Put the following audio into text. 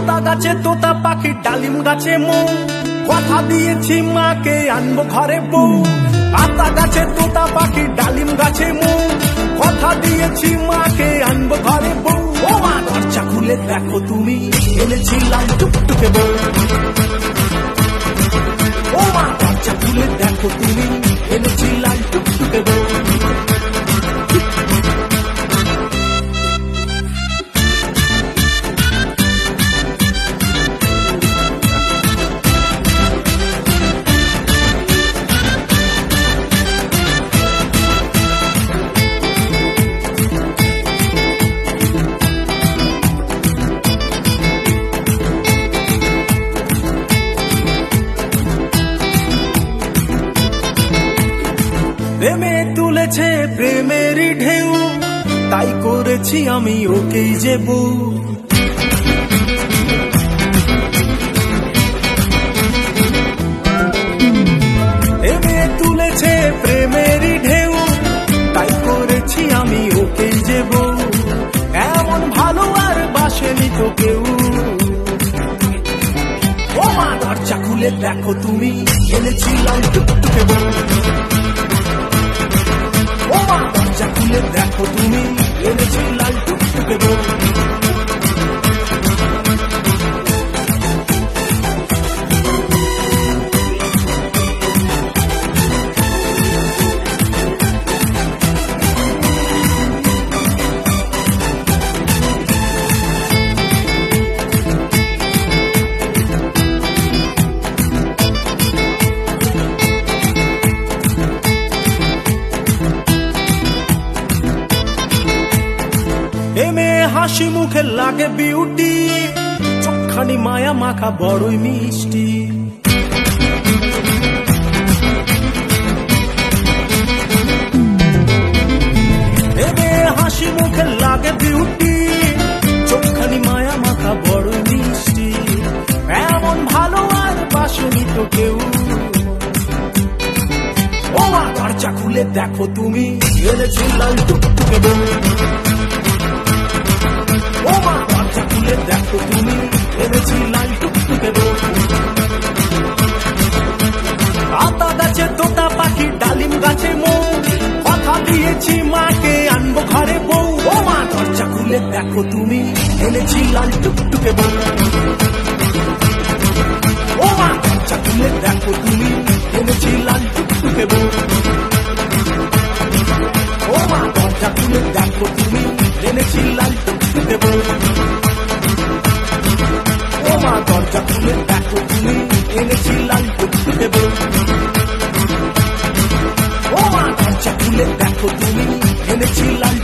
আতা গাছে তোতা পাখি ডালিম গাছে মৌ, কথা দিয়েছি মাকে আনবো ঘরে বউ। আতা গাছে তোতা পাখি ডালিম গাছে মৌ, কথা দিয়েছি মাকে আনবো ঘরে বউ। ও মা দরজা খুলে দেখো তুমি এনেছি লাল টুকটুকে বউ। ও মা দরজা খুলে দেখো তুমি এনেছি লাল টুকটুকে বউ। প্রেমে তুলেছে প্রেমেরই ঢেউ, তাই করেছি আমি ওকেই যে বউ। প্রেমে তুলেছে প্রেমেরই ঢেউ, তাই করেছি আমি ওকেই যে বউ। এমন ভালো আর বাসেনি তো কেউ। ও মা দরজা খুলে দেখো তুমি এনেছি লাল টুকটুকে বউ। ও মা দরজা খুলে দেখো তুমি এনেছি লাল টুকটুকে বউ। এমে হাসি মুখে লাগে বিউটি, চোখখানি মায়া মাখা বড়ই মিষ্টি। এমে হাসি মুখে লাগে বিউটি, চোখখানি মায়া মাখা বড়ই মিষ্টি। এমন ভালো আর বাসনি তো কেউ। ও মা দরজা খুলে দেখো তুমি এনেছি লাল টুকটুকে বউ। ও মা দরজা খুলে দেখো তুমি এনেছি লাল টুকটুকে বউ। আতা গাছে তোতা পাখি ডালিম গাছে মৌ, কথা দিয়েছি মাকে আনবো ঘরে বউ। ও মা দরজা খুলে দেখো তুমি এনেছি লাল টুকটুকে বউ। ও মা দরজা খুলে দেখো তুমি এনেছি লাল টুকটুকে বউ। ও মা দরজা খুলে দেখো তুমি এনেছি লাল টুকটুকে বউ। ও মা দরজা খুলে দেখো তুমি এনেছি লাল টুকটুকে বউ। ও মা দরজা খুলে দেখো তুমি এনেছি লাল